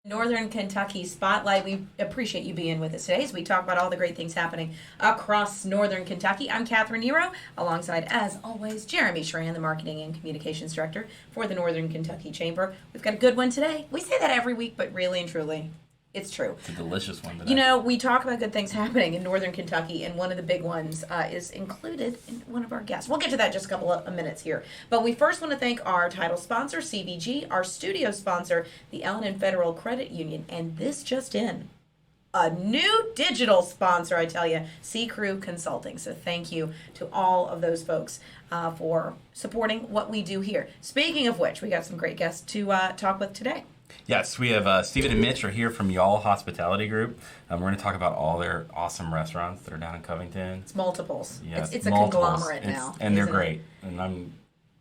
Northern Kentucky Spotlight. We appreciate you being with us today as we talk about all the great things happening across Northern Kentucky. I'm Catherine Nero, alongside, as always, Jeremy Schran, the Marketing and Communications Director for the Northern Kentucky Chamber. We've got a good one today. We say that every week, but really and truly, it's true. It's a delicious one today. You know, we talk about good things happening in Northern Kentucky, and one of the big ones is included in one of our guests. We'll get to that in just a couple of minutes here. But we first want to thank our title sponsor, CVG, our studio sponsor, the L&N Federal Credit Union, and this just in. A new digital sponsor, I tell you, C-Crew Consulting. So thank you to all of those folks for supporting what we do here. Speaking of which, we got some great guests to talk with today. Yes, we have Stephen and Mitch are here from Y'all Hospitality Group. We're going to talk about all their awesome restaurants that are down in Covington. It's multiples. Yes, it's a conglomerate now. And they're great. And I'm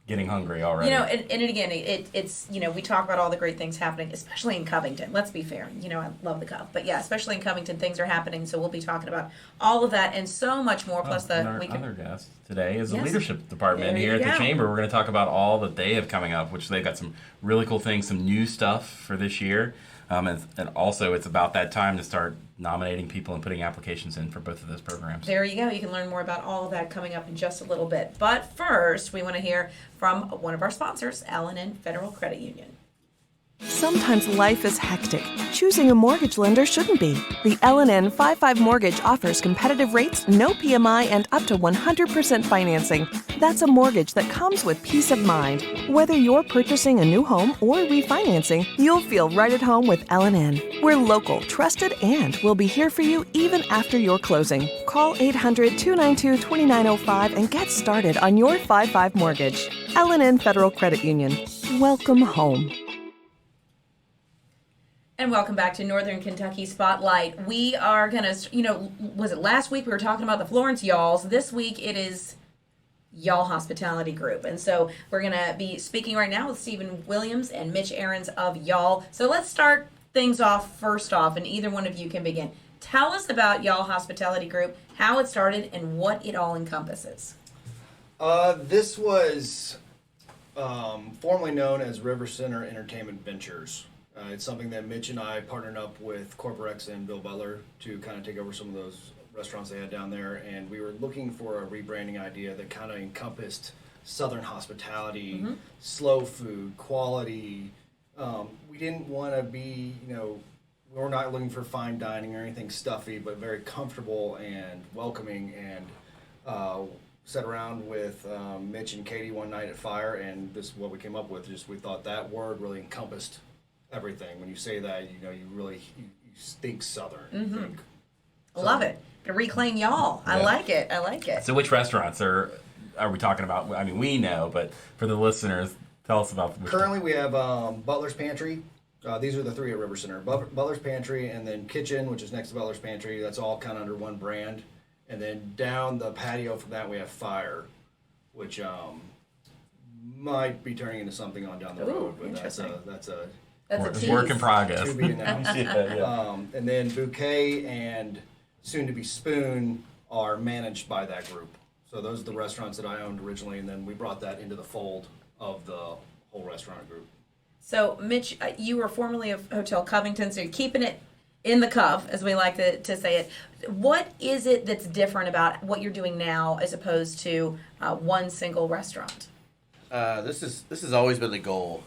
getting hungry already. You know, and again, it's, you know, we talk about all the great things happening, especially in Covington. Let's be fair. You know, I love the Cov. But yeah, especially in Covington, things are happening. So we'll be talking about all of that and so much more. Plus our other guest today is the leadership department There here you at the go. Chamber. We're going to talk about all that they have coming up, which they've got some really cool things, some new stuff for this year. And also, it's about that time to start nominating people and putting applications in for both of those programs. There you go. You can learn more about all of that coming up in just a little bit. But first, we want to hear from one of our sponsors, L&N Federal Credit Union. Sometimes life is hectic. Choosing a mortgage lender shouldn't be. The L&N 5-5 Mortgage offers competitive rates, no PMI, and up to 100% financing. That's a mortgage that comes with peace of mind. Whether you're purchasing a new home or refinancing, you'll feel right at home with L&N. We're local, trusted, and we'll be here for you even after your closing. Call 800-292-2905 and get started on your 5-5 mortgage. L&N Federal Credit Union. Welcome home. And welcome back to Northern Kentucky Spotlight. We are going to, you know, was it last week we were talking about the Florence Y'alls? This week it is Y'all Hospitality Group. And so we're going to be speaking right now with Stephen Williams and Mitch Ahrens of Y'all. So let's start things off first off, and either one of you can begin. Tell us about Y'all Hospitality Group, how it started, and what it all encompasses. This was formerly known as River Center Entertainment Ventures. It's something that Mitch and I partnered up with Corporex and Bill Butler to kind of take over some of those restaurants they had down there, and we were looking for a rebranding idea that kind of encompassed Southern hospitality, slow food, quality. We didn't want to be, you know, we're not looking for fine dining or anything stuffy, but very comfortable and welcoming, and sat around with Mitch and Katie one night at Fire, and this is what we came up with. Just we thought that word really encompassed everything. When you say that, you know, you really you think Southern. You think Love it. To reclaim Y'all. I like it. I like it. So which restaurants are we talking about? I mean, we know, but for the listeners, tell us about Currently, we have Butler's Pantry. These are the three at River Center. Butler's Pantry, and then Kitchen, which is next to Butler's Pantry. That's all kind of under one brand. And then down the patio from that, we have Fire, which might be turning into something on down the road. But interesting. That's a work in progress. to be announced. Yeah. And then Bouquet and soon to be Spoon are managed by that group. So those are the restaurants that I owned originally, and then we brought that into the fold of the whole restaurant group. So, Mitch, you were formerly of Hotel Covington, so you're keeping it in the Cov, as we like to say it. What is it that's different about what you're doing now as opposed to one single restaurant? This has always been the goal.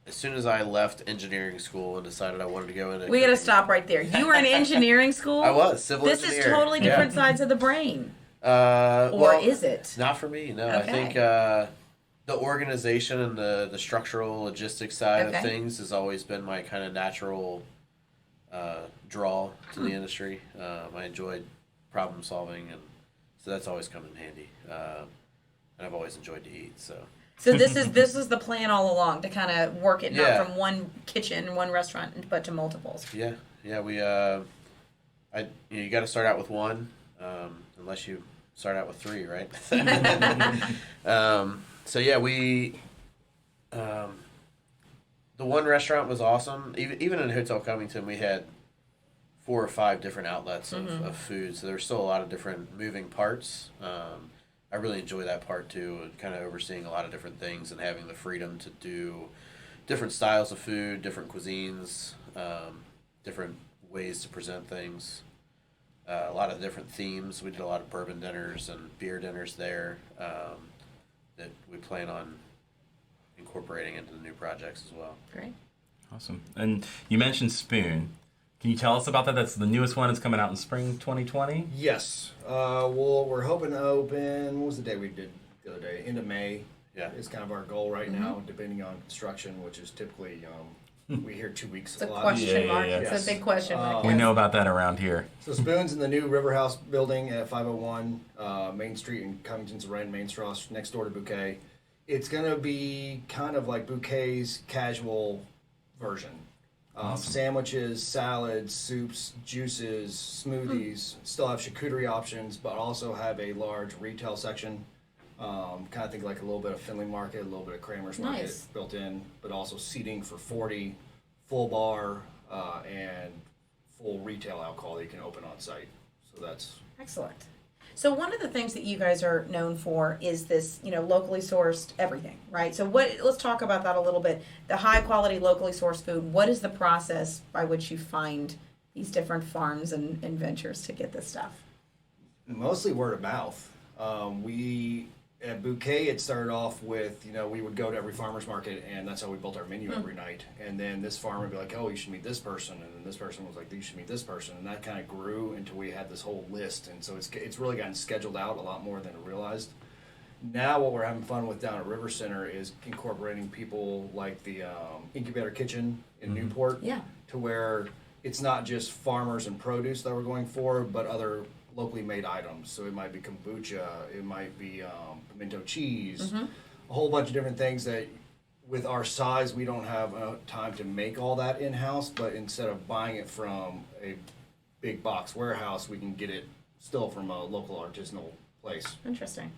As soon as I left engineering school and decided I wanted to go into... We got to stop right there. You were in engineering school? I was, civil engineer. This is totally different sides of the brain. Or is it? Not for me, no. Okay. I think the organization and the structural logistics side of things has always been my kind of natural draw to the industry. I enjoyed problem solving, and so that's always come in handy. And I've always enjoyed to eat, so... So this was the plan all along, to kind of work it not Yeah. from one kitchen, one restaurant, but to multiples. Yeah. We you got to start out with one, unless you start out with three, right? So yeah, we the one restaurant was awesome. Even in Hotel Covington, we had 4 or 5 different outlets of food, so there's still a lot of different moving parts. I really enjoy that part too, kind of overseeing a lot of different things and having the freedom to do different styles of food, different cuisines, different ways to present things. A lot of different themes. We did a lot of bourbon dinners and beer dinners there that we plan on incorporating into the new projects as well. Great. Awesome. And you mentioned Spoon. Can you tell us about that? That's the newest one. It's coming out in spring 2020. Yes. Well, we're hoping to open. What was the day we did the other day? End of May. Yeah. Is kind of our goal right now, depending on construction, which is typically we hear 2 weeks It's a a lot. question mark. yeah. It's Yes. a big question mark. We yes. know about that around here. So Spoon's in the new River House building at 501 Main Street in Covington's right Main Street, next door to Bouquet. It's going to be kind of like Bouquet's casual version. Sandwiches, salads, soups, juices, smoothies. Still have charcuterie options, but also have a large retail section. Kind of think like a little bit of Finley Market, a little bit of Kramer's Market Nice. built in, but also seating for 40, full bar, and full retail alcohol that you can open on site. So that's Excellent. So one of the things that you guys are known for is this, locally sourced everything, right? So let's talk about that a little bit. The high quality, locally sourced food. What is the process by which you find these different farms and ventures to get this stuff? mostly word of mouth. We at Bouquet, it started off with, we would go to every farmer's market, and that's how we built our menu every night. And then this farmer would be like, oh, you should meet this person. And then this person was like, you should meet this person. And that kind of grew until we had this whole list. And so it's really gotten scheduled out a lot more than I realized. Now what we're having fun with down at River Center is incorporating people like the Incubator Kitchen in Newport, Yeah. to where it's not just farmers and produce that we're going for, but other locally made items. So it might be kombucha, it might be pimento cheese, a whole bunch of different things that with our size we don't have time to make all that in-house, but instead of buying it from a big box warehouse, we can get it still from a local artisanal place. Interesting.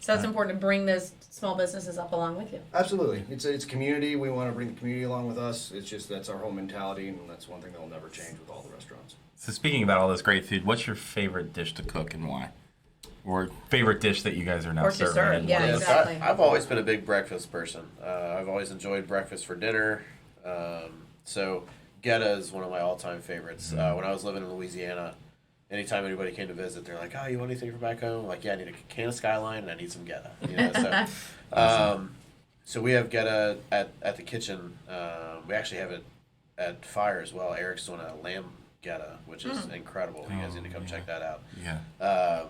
So it's important to bring those small businesses up along with you. Absolutely. It's community. We want to bring the community along with us. It's just that's our whole mentality, and that's one thing that will never change with all the restaurants. So speaking about all this great food, what's your favorite dish to cook and why? Or favorite dish that you guys are now Or to serving? serve, and yeah, what is- exactly. I've always been a big breakfast person. I've always enjoyed breakfast for dinner. So Geta is one of my all-time favorites. When I was living in Louisiana, anytime anybody came to visit, they're like, "Oh, you want anything from back home?" I'm like, yeah, I need a can of Skyline and I need some Geta. So we have Geta at the kitchen. We actually have it at Fire as well. Eric's doing a lamb Geta, which is incredible. You guys need to come check that out. Yeah.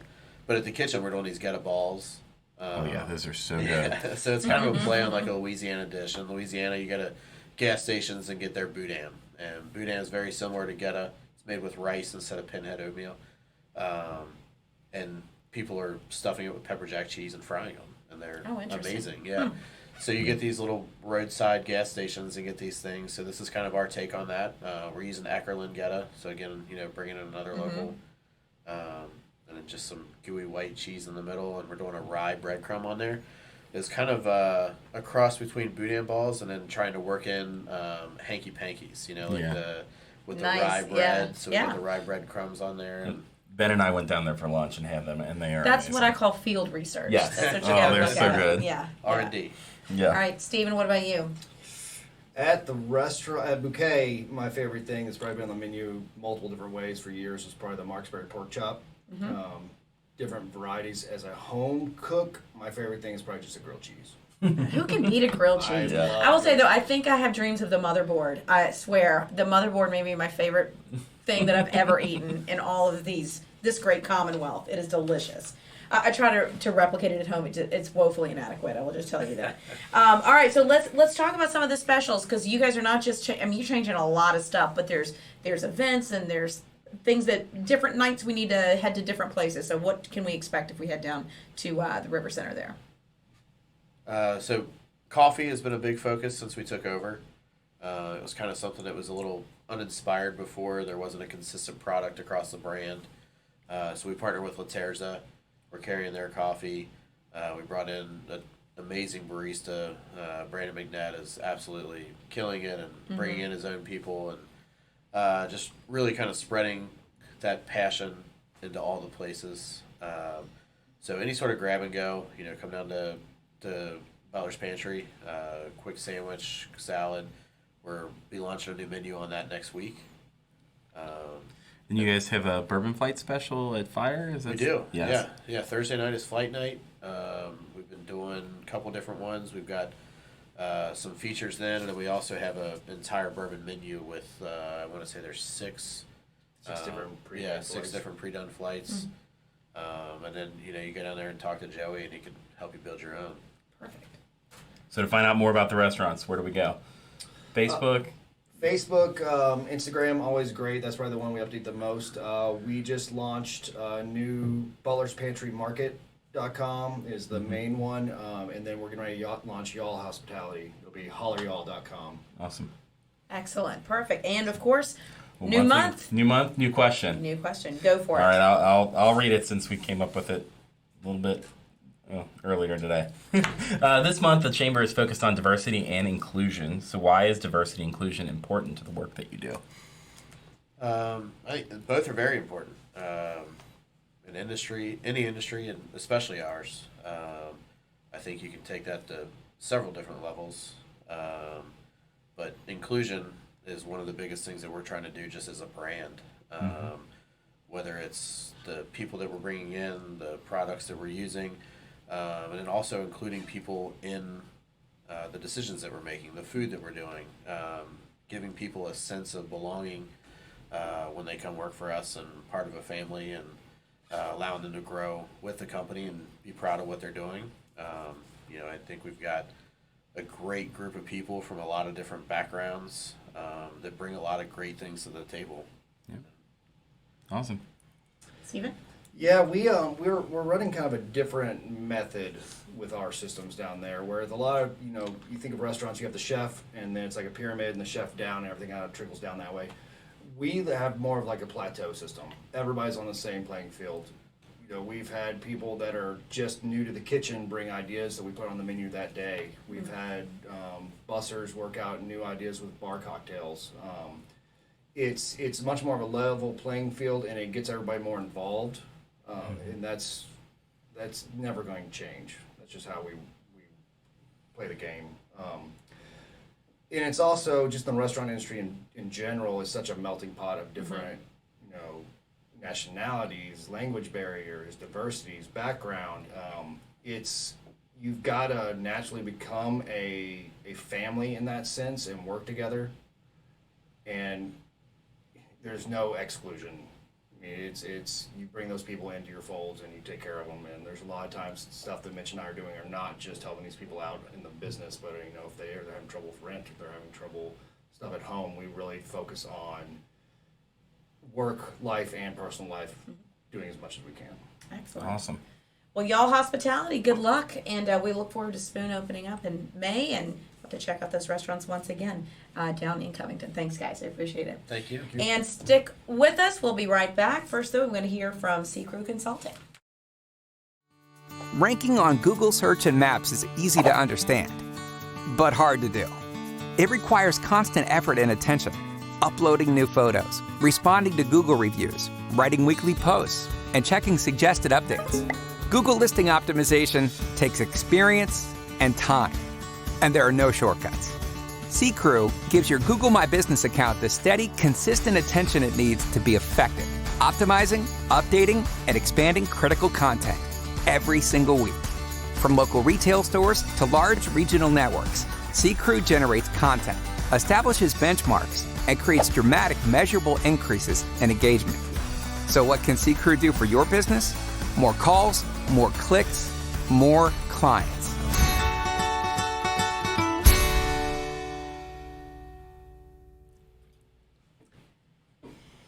But at the kitchen, we're doing these Geta balls. Oh yeah, those are so good. Yeah, so it's kind of a play on like a Louisiana dish. In Louisiana, you go to gas stations and get their boudin. And boudin is very similar to Geta. It's made with rice instead of pinhead oatmeal. And people are stuffing it with pepper jack cheese and frying them. And they're amazing. Yeah. So you get these little roadside gas stations and get these things. So this is kind of our take on that. We're using Eckerlin Geta. So again, bringing in another local. And then just some gooey white cheese in the middle, and we're doing a rye breadcrumb on there. It's kind of a cross between boudin balls and then trying to work in hanky pankies, with Nice, the rye bread. yeah, So we yeah. got the rye breadcrumbs on there. And Ben and I went down there for lunch and had them, and they are That's amazing. what I call field research. Yes. That's what you Oh, gotta they're look so at. good. Yeah. R&D. Yeah. All right, Stephen, what about you? At the restaurant, at Bouquet, my favorite thing that's probably been on the menu multiple different ways for years is probably the Marksberry pork chop. Different varieties. As a home cook, my favorite thing is probably just a grilled cheese. Who can beat a grilled cheese? I will say though, I think I have dreams of the motherboard. I swear, the motherboard may be my favorite thing that I've ever eaten in all of this great Commonwealth. It is delicious. I try to replicate it at home. It's woefully inadequate. I will just tell you that. All right, so let's talk about some of the specials because you guys are not just. You're changing a lot of stuff, but there's events and there's things that different nights we need to head to different places. So what can we expect if we head down to the River Center there? So coffee has been a big focus since we took over. It was kind of something that was a little uninspired before. There wasn't a consistent product across the brand. So we partnered with La Terza. We're carrying their coffee. We brought in an amazing barista. Brandon McNatt is absolutely killing it and bringing in his own people and just really kind of spreading that passion into all the places. So any sort of grab and go, come down to Butler's Pantry, quick sandwich, salad. We'll be launching a new menu on that next week. And you guys have a bourbon flight special at Fire? Is that We do. Yes. Yeah. Thursday night is flight night. We've been doing a couple different ones. We've got some features then, and then we also have an entire bourbon menu with I want to say there's six different pre-done six flights. different pre-done flights. And then you go down there and talk to Joey, and he can help you build your own. Perfect. So to find out more about the restaurants, where do we go? Facebook? Facebook, Instagram, always great. That's probably the one we update the most. We just launched a new Butler's Pantry Market.com is the main one. And then we're getting ready to launch Y'all Hospitality. It'll be holleryall.com. Awesome. Excellent. Perfect. And of course, Well, new month. New month, new question. New question. Go for All it. right, I'll read it since we came up with it a little bit earlier today. This month, the Chamber is focused on diversity and inclusion. So why is diversity and inclusion important to the work that you do? I think both are very important. In any industry, and especially ours, I think you can take that to several different levels. But inclusion is one of the biggest things that we're trying to do just as a brand. Whether it's the people that we're bringing in, the products that we're using, and then also including people in the decisions that we're making, the food that we're doing, giving people a sense of belonging when they come work for us and part of a family, and allowing them to grow with the company and be proud of what they're doing. I think we've got a great group of people from a lot of different backgrounds that bring a lot of great things to the table. Yeah. Awesome. Steven? Yeah, we're running kind of a different method with our systems down there, where a lot of, you think of restaurants, you have the chef, and then it's like a pyramid, and the chef down, and everything kind of trickles down that way. We have more of like a plateau system. Everybody's on the same playing field. We've had people that are just new to the kitchen bring ideas that we put on the menu that day. We've had bussers work out new ideas with bar cocktails. It's much more of a level playing field, and it gets everybody more involved. And that's never going to change. That's just how we play the game. And it's also just the restaurant industry in general is such a melting pot of different, nationalities, language barriers, diversities, background. You've got to naturally become a family in that sense and work together. And there's no exclusion. I mean, it's you bring those people into your folds and you take care of them. And there's a lot of times stuff that Mitch and I are doing are not just helping these people out in the business, but if they're having trouble with rent, if they're having trouble stuff at home, we really focus on work life and personal life, doing as much as we can. Excellent. Awesome. Well, y'all hospitality, good luck, and we look forward to Spoon opening up in May, and have to check out those restaurants once again down in Covington. Thanks, guys. I appreciate it. Thank you. And stick with us. We'll be right back. First, though, we're going to hear from C-Crew Consulting. Ranking on Google Search and Maps is easy to understand, but hard to do. It requires constant effort and attention. Uploading new photos, responding to Google reviews, writing weekly posts, and checking suggested updates. Google listing optimization takes experience and time, and there are no shortcuts. C-Crew gives your Google My Business account the steady, consistent attention it needs to be effective, optimizing, updating, and expanding critical content every single week. From local retail stores to large regional networks, C-Crew generates content, establishes benchmarks, and creates dramatic, measurable increases in engagement. So what can C-Crew do for your business? More calls, more clicks, more clients.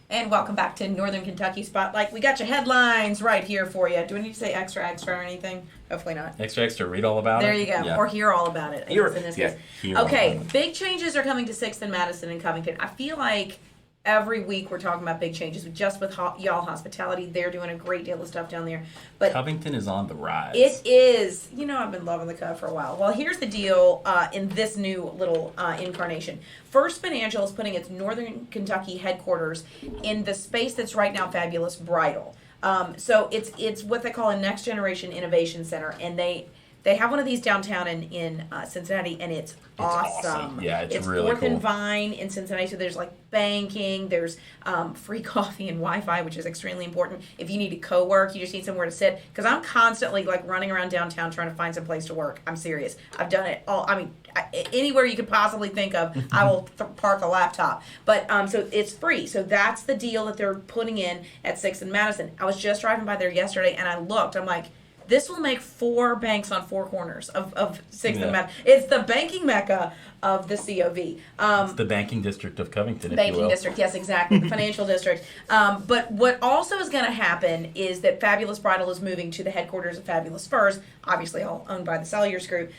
And welcome back to Northern Kentucky Spotlight. We got your headlines right here for you. Do we need to say extra or anything? Hopefully not. Extra, read all about There it. you go. Yeah. Or hear all about it. I Hear- guess in this yeah, case. hear all Okay, about it. big changes are coming to 6th and Madison and Covington. I feel like every week we're talking about big changes. Just with Y'all Hospitality, they're doing a great deal of stuff down there. But Covington is on the rise. it is. I've been loving the Cove for a while. Well, here's the deal in this new little incarnation. First Financial is putting its Northern Kentucky headquarters in the space that's right now Fabulous Bridal. So it's what they call a Next Generation Innovation Center, and they they have one of these downtown in Cincinnati, and it's awesome. Yeah, it's really 4th cool. and Vine in Cincinnati, so there's like banking, there's free coffee and Wi-Fi, which is extremely important. If you need to co-work, you just need somewhere to sit, because I'm constantly like running around downtown trying to find some place to work. I'm serious. I've done it all. I mean, anywhere you could possibly think of, I will park a laptop. But so it's free. So that's the deal that they're putting in at 6th and Madison. I was just driving by there yesterday, and I looked. I'm like, this will make 4 banks on 4 corners of 6th and Madison. It's the banking mecca of the COV. It's the banking district of Covington, if you Banking will. district, yes, exactly. The financial district. But what also is going to happen is that Fabulous Bridal is moving to the headquarters of Fabulous Furs, obviously all owned by the Selliers Group.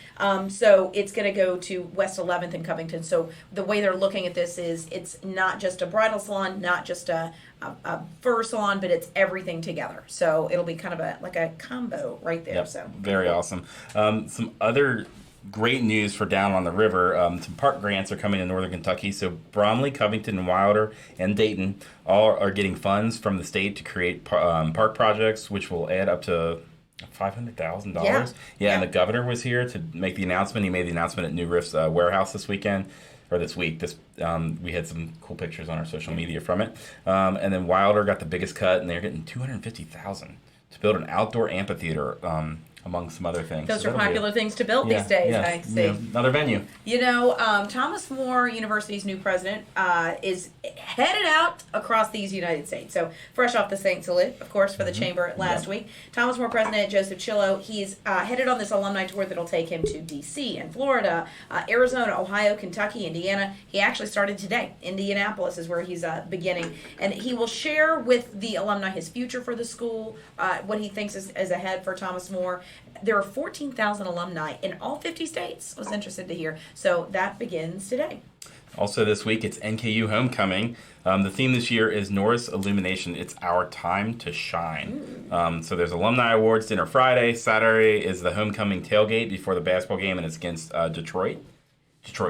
So it's going to go to West 11th in Covington. So the way they're looking at this is it's not just a bridal salon, not just a fur salon, but it's everything together. So it'll be kind of like a combo right there. Yep, So very awesome. Some other great news for down on the river. Some park grants are coming to Northern Kentucky. So Bromley, Covington, and Wilder, and Dayton all are getting funds from the state to create park projects, which will add up to $500,000. Yeah, and the governor was here to make the announcement. He made the announcement at New Riff's warehouse this weekend. Or this week. We had some cool pictures on our social media from it. And then Wilder got the biggest cut, and they're getting $250,000 to build an outdoor amphitheater, among some other things. those So are that'll be popular things to build these days, I see. Yeah, another venue. You know, Thomas More University's new president is headed out across these United States. So, fresh off the St. Salute, of course, for the Chamber last week. Thomas More president Joseph Chillo, he's headed on this alumni tour that'll take him to D.C. and Florida, Arizona, Ohio, Kentucky, Indiana. He actually started today. Indianapolis is where he's beginning. And he will share with the alumni his future for the school, what he thinks is ahead for Thomas More. There are 14,000 alumni in all 50 states. I was interested to hear. So that begins today. Also this week, it's NKU Homecoming. The theme this year is Norris Illumination. It's our time to shine. So there's Alumni Awards dinner Friday. Saturday is the homecoming tailgate before the basketball game, and it's against Detroit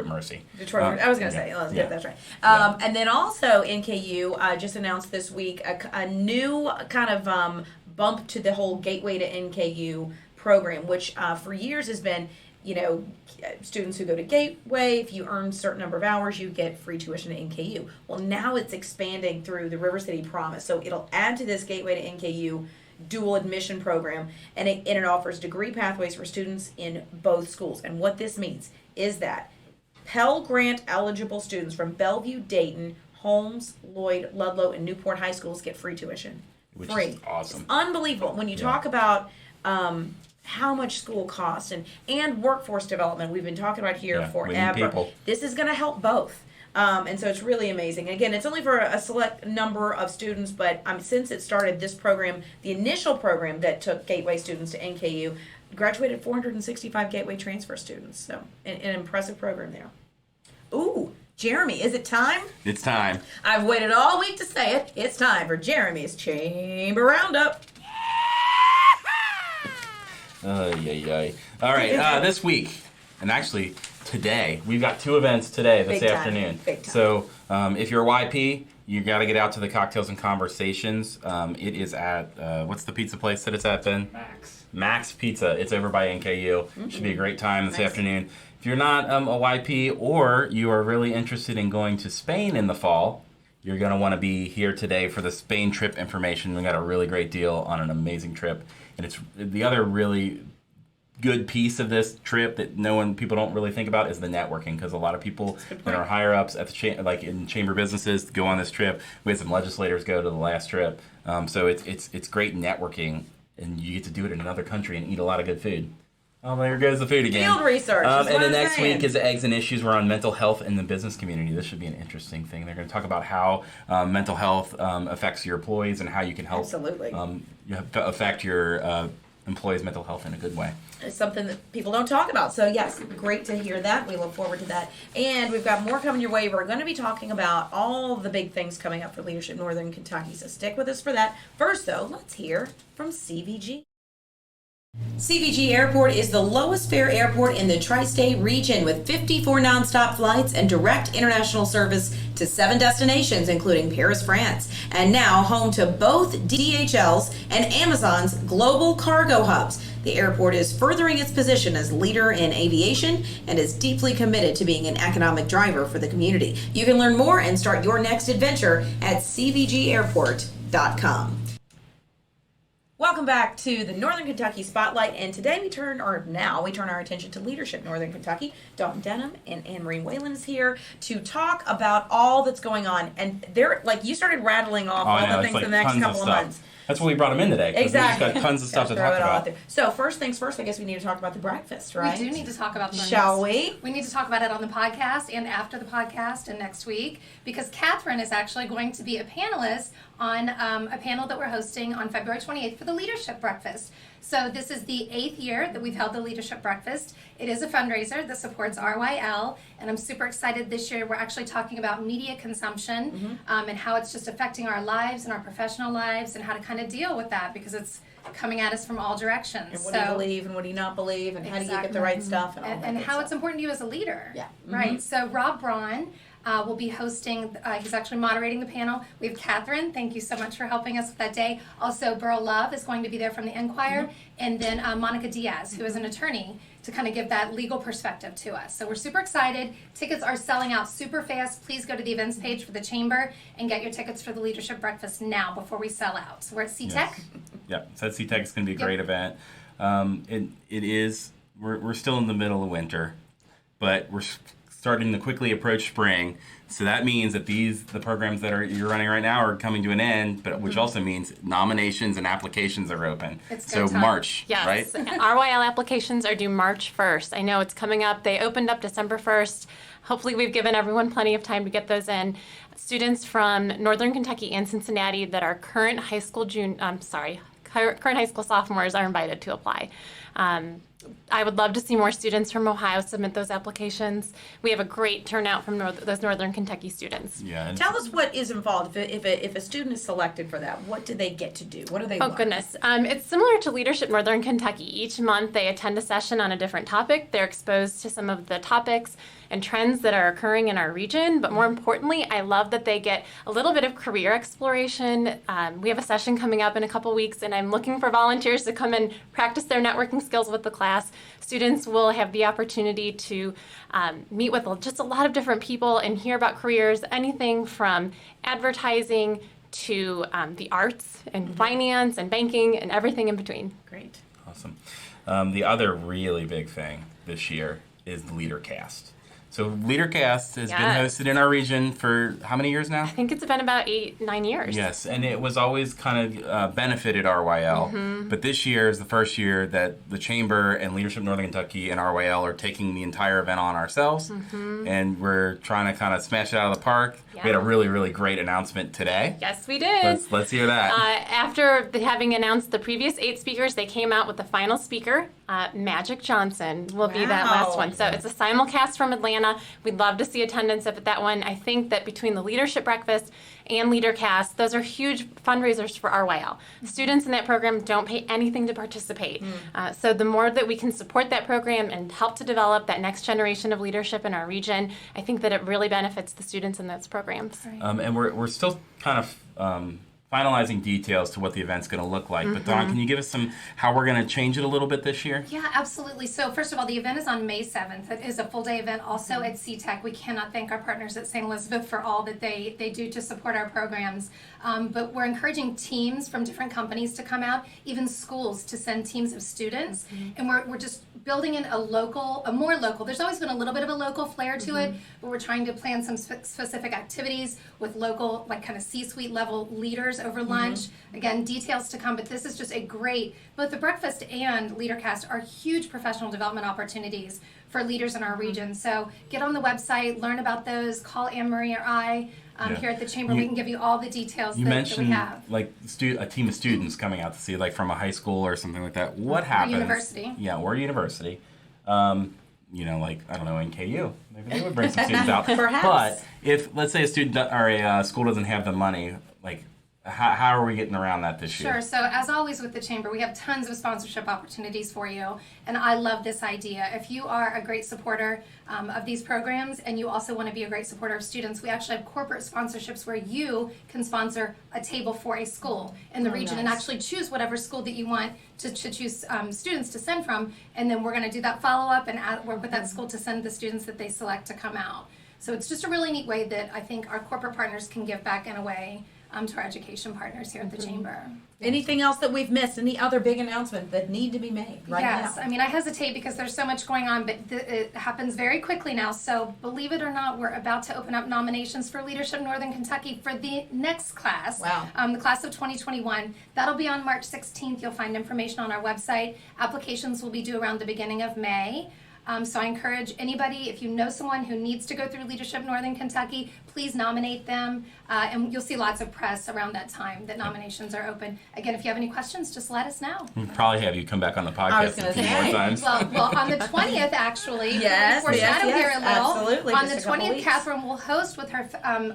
Mercy. Detroit, I was going to say, that's right. And then also NKU just announced this week a new kind of bump to the whole Gateway to NKU program, which for years has been, you know, students who go to Gateway, if you earn a certain number of hours, you get free tuition to NKU. Well, now it's expanding through the River City Promise. So it'll add to this Gateway to NKU dual admission program, and it offers degree pathways for students in both schools. And what this means is that Pell Grant eligible students from Bellevue, Dayton, Holmes, Lloyd, Ludlow, and Newport high schools get free tuition. Which free. is awesome. It's unbelievable. When you talk about how much school costs and workforce development, we've been talking about here we need forever. people. This is going to help both. And so it's really amazing. And again, it's only for a select number of students, but since it started, this program, the initial program that took Gateway students to NKU, graduated 465 Gateway transfer students. So an impressive program there. Ooh, Jeremy, is it time? It's time. I've waited all week to say it. It's time for Jeremy's Chamber Roundup. Yay. All right, this week, and actually today, we've got 2 events today, this Big time. afternoon. Big time. So if you're a YP, you got to get out to the Cocktails and Conversations. It is at, what's the pizza place that it's at, Ben? Max Pizza. It's over by NKU. Should be a great time this afternoon. If you're not a YP or you are really interested in going to Spain in the fall, you're going to want to be here today for the Spain trip information. We got a really great deal on an amazing trip. And it's the other really good piece of this trip that people don't really think about is the networking, because a lot of people that are higher ups at the like in chamber businesses go on this trip. We had some legislators go to the last trip. So it's great networking, and you get to do it in another country and eat a lot of good food. Oh, there goes the food again. Field research. And then next week is Eggs and Issues. We're on mental health in the business community. This should be an interesting thing. They're going to talk about how mental health affects your employees and how you can help Absolutely. Affect your employees' mental health in a good way. It's something that people don't talk about. So, yes, great to hear that. We look forward to that. And we've got more coming your way. We're going to be talking about all the big things coming up for Leadership Northern Kentucky. So stick with us for that. First, though, let's hear from CVG. CVG Airport is the lowest fare airport in the tri-state region with 54 nonstop flights and direct international service to 7 destinations, including Paris, France, and now home to both DHL's and Amazon's global cargo hubs. The The airport is furthering its position as leader in aviation and is deeply committed to being an economic driver for the community. You can learn more and start your next adventure at cvgairport.com. Welcome back to the Northern Kentucky Spotlight, and today we turn our attention to Leadership Northern Kentucky. Dalton Denham and Anne-Marie Whalen is here to talk about all that's going on. And they're like, you started rattling off all the things in the next couple of months. That's why we brought them in today. Exactly. We just got tons of stuff to talk about. So first things first, I guess we need to talk about the breakfast, right? We do need to talk about the breakfast. Shall we? We need to talk about it on the podcast and after the podcast and next week, because Catherine is actually going to be a panelist on a panel that we're hosting on February 28th for the Leadership Breakfast. So this is the 8th year that we've held the Leadership Breakfast. It is a fundraiser that supports RYL, and I'm super excited this year. We're actually talking about media consumption and how it's just affecting our lives and our professional lives and how to kind of deal with that, because it's coming at us from all directions. And what do you believe and what do you not believe, and how do you get the right stuff, and all that and how stuff. It's important to you as a leader. Yeah. Right. So Rob Braun will be hosting, he's actually moderating the panel. We have Catherine, thank you so much for helping us with that day. Also, Burl Love is going to be there from the Enquirer, and then Monica Diaz, who is an attorney, to kind of give that legal perspective to us. So we're super excited. Tickets are selling out super fast. Please go to the events page for the Chamber and get your tickets for the Leadership Breakfast now before we sell out. So we're at CTEC. Yes. Yep, so at CTEC is going to be a great event. It is, we're still in the middle of winter, but we're starting to quickly approach spring. So that means that the programs that you're running right now are coming to an end, but which also means nominations and applications are open. It's so good time. March, Yes. right? RYL applications are due March 1st. I know it's coming up. They opened up December 1st. Hopefully we've given everyone plenty of time to get those in. Students from Northern Kentucky and Cincinnati that are current high school sophomores are invited to apply. I would love to see more students from Ohio submit those applications. We have a great turnout from those Northern Kentucky students. Yeah. Tell us what is involved. If a student is selected for that, what do they get to do? What do they Oh, learn? goodness. It's similar to Leadership Northern Kentucky. Each month they attend a session on a different topic. They're exposed to some of the topics and trends that are occurring in our region. But more importantly, I love that they get a little bit of career exploration. We have a session coming up in a couple weeks, and I'm looking for volunteers to come and practice their networking skills with the class. Students will have the opportunity to meet with just a lot of different people and hear about careers, anything from advertising to the arts and finance and banking and everything in between. Great. Awesome. The other really big thing this year is Leadercast. So Leadercast has been hosted in our region for how many years now? I think it's been about 8-9 years. Yes, and it was always kind of benefited RYL. But this year is the first year that the Chamber and Leadership Northern Kentucky and RYL are taking the entire event on ourselves. And we're trying to kind of smash it out of the park. Yeah. We had a really, really great announcement today. Yes, we did. Let's hear that. After having announced the previous 8 speakers, they came out with the final speaker. Magic Johnson will be that last one. So it's a simulcast from Atlanta. We'd love to see attendance up at that one. I think that between the Leadership Breakfast and Leadercast, those are huge fundraisers for RYL. Students in that program don't pay anything to participate. So the more that we can support that program and help to develop that next generation of leadership in our region, I think that it really benefits the students in those programs. And we're still kind of finalizing details to what the event's going to look like. But Dawn, can you give us how we're going to change it a little bit this year? Yeah, absolutely. So first of all, the event is on May 7th. It is a full-day event also at CTEC. We cannot thank our partners at St. Elizabeth for all that they do to support our programs. But we're encouraging teams from different companies to come out, even schools to send teams of students. And we're just building in a more local. There's always been a little bit of a local flair to it, but we're trying to plan some specific activities with local, like kind of C-suite level leaders over lunch. Again, details to come, but this is just a great, both the breakfast and Leadercast are huge professional development opportunities for leaders in our region. So get on the website, learn about those, call Anne-Marie or I here at the Chamber. We can give you all the details that we mentioned have. like a team of students coming out to see, like from a high school or something like that. What happens? University. Yeah, or university. Like, I don't know, NKU. Maybe they would bring some students out. Perhaps. But if, let's say, a student or a school doesn't have the money, like, how are we getting around that this year? Sure. So as always with the Chamber, we have tons of sponsorship opportunities for you. And I love this idea. If you are a great supporter of these programs and you also want to be a great supporter of students, we actually have corporate sponsorships where you can sponsor a table for a school in the region and actually choose whatever school that you want to choose students to send from. And then we're going to do that follow-up and work with that school to send the students that they select to come out. So it's just a really neat way that I think our corporate partners can give back in a way to our education partners here at the Chamber. Anything else that we've missed? Any other big announcements that need to be made right now? Yes, I mean, I hesitate because there's so much going on, but it happens very quickly now. So believe it or not, we're about to open up nominations for Leadership Northern Kentucky for the next class. Wow. The class of 2021. That'll be on March 16th. You'll find information on our website. Applications will be due around the beginning of May. So I encourage anybody, if you know someone who needs to go through Leadership Northern Kentucky, please nominate them. And you'll see lots of press around that time that nominations are open. Again, if you have any questions, just let us know. We'll probably have you come back on the I was podcast gonna a few say. more times. Well, on the 20th, actually, Yes, foreshadow yes, here a little. absolutely, On just the a couple 20th, weeks. Catherine will host with her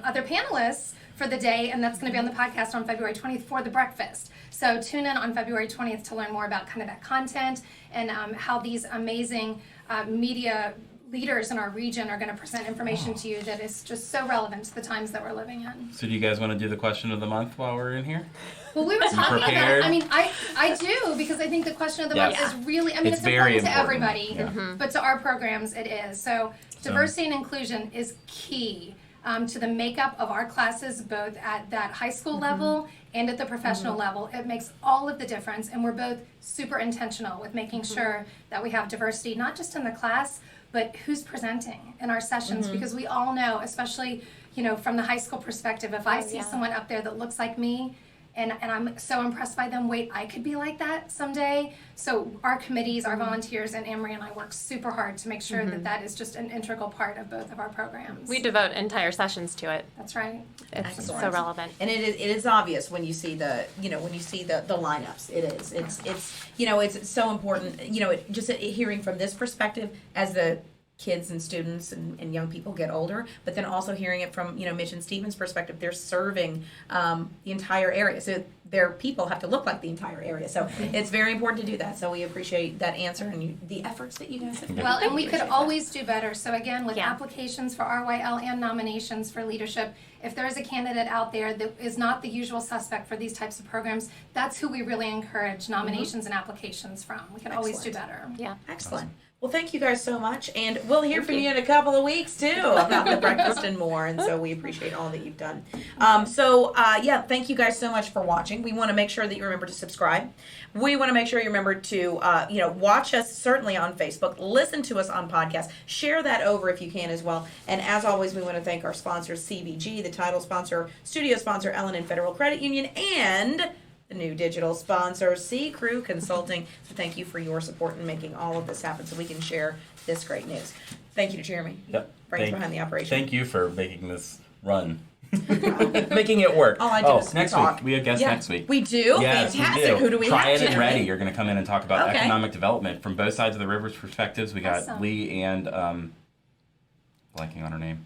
other panelists for the day, and that's going to be on the podcast on February 20th for the breakfast. So tune in on February 20th to learn more about kind of that content and how these amazing media leaders in our region are going to present information to you that is just so relevant to the times that we're living in. So do you guys want to do the question of the month while we're in here? Well, we were talking about prepared? it. I mean, I do, because I think the question of the month Yes. is really, I mean, It's it's very important to important. everybody, Yeah. but to our programs it is. So diversity and inclusion is key to the makeup of our classes, both at that high school level and at the professional level. It makes all of the difference, and we're both super intentional with making sure that we have diversity, not just in the class, but who's presenting in our sessions, because we all know, especially, from the high school perspective, if I see someone up there that looks like me, and I'm so impressed by them, wait, I could be like that someday. So our committees, our volunteers, and Amory and I work super hard to make sure that that is just an integral part of both of our programs. We devote entire sessions to it. That's right. It's Excellent. so relevant. And it is obvious when you see the lineups. It is. It's so important. Just hearing from this perspective as the kids and students and young people get older, but then also hearing it from Mitch and Stephen's perspective. They're serving the entire area, so their people have to look like the entire area. So it's very important to do that. So we appreciate that answer and the efforts that you guys have made. Well, and we could Appreciate always do better. So again, with Yeah. applications for RYL and nominations for leadership, if there is a candidate out there that is not the usual suspect for these types of programs, that's who we really encourage nominations and applications from. We can always do Excellent. better. Yeah. Excellent. Well, thank you guys so much, and we'll hear from you in a couple of weeks too about the breakfast and more. And so we appreciate all that you've done. Thank you guys so much for watching. We want to make sure that you remember to subscribe. We want to make sure you remember to watch us certainly on Facebook, listen to us on podcast, share that over if you can as well. And as always, we want to thank our sponsors, CVG, the title sponsor, studio sponsor, Ellen and Federal Credit Union, and the new digital sponsor, C Crew Consulting. So thank you for your support in making all of this happen so we can share this great news. Thank you to Jeremy. Yep. Brains behind the operation. Thank you for making this run. Making it work. All I did was next talk. week. We have guests next week. We do? Yes, Fantastic. we do. Who do we Try have, it and Jeremy? Ready. You're going to come in and talk about Okay. economic development from both sides of the river's perspectives. We got Awesome. Lee and blanking on her name.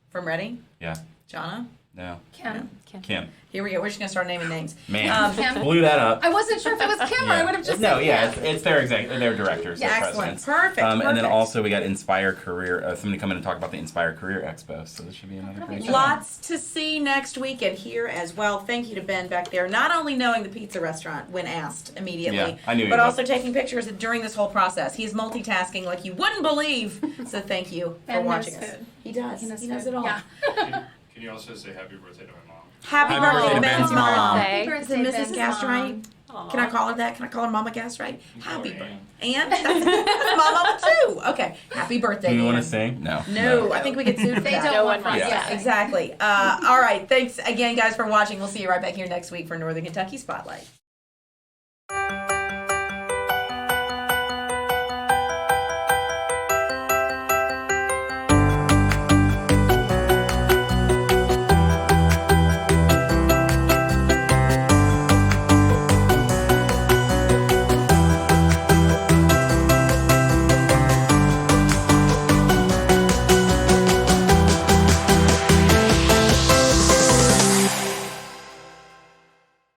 From Ready? Yeah. Jonna? No. Kim. Kim. Here we go. We're just going to start naming names. Man, Kim. blew that up. I wasn't sure if it was Kim or I would have just No, said yeah, Kim. it's their their directors, Yeah, their excellent. presidents. Perfect, And then perfect. also we got Inspire Career. Somebody come in and talk about the Inspire Career Expo. So this should be another great show. Lots to see next week and here as well. Thank you to Ben back there, not only knowing the pizza restaurant when asked immediately, Yeah, I knew he but would. also taking pictures during this whole process. He's multitasking like you wouldn't believe. So thank you for Ben knows watching us. food. He does. He knows He knows food. it all. Yeah. Can you also say happy birthday to my mom? Happy Happy birthday birthday to to Ben's Ben's mom. mom. Happy Is it birthday, Mrs. Ben's Gastright? Aw. Can I call her that? Can I call her Mama Gastright? Happy Ann. birthday. And that's Mama too. Okay. Happy birthday. Do you want Ann. to sing? No. No, I think we get sued for They that. don't No want one us wants to Yeah, say. exactly. All right. Thanks again, guys, for watching. We'll see you right back here next week for Northern Kentucky Spotlight.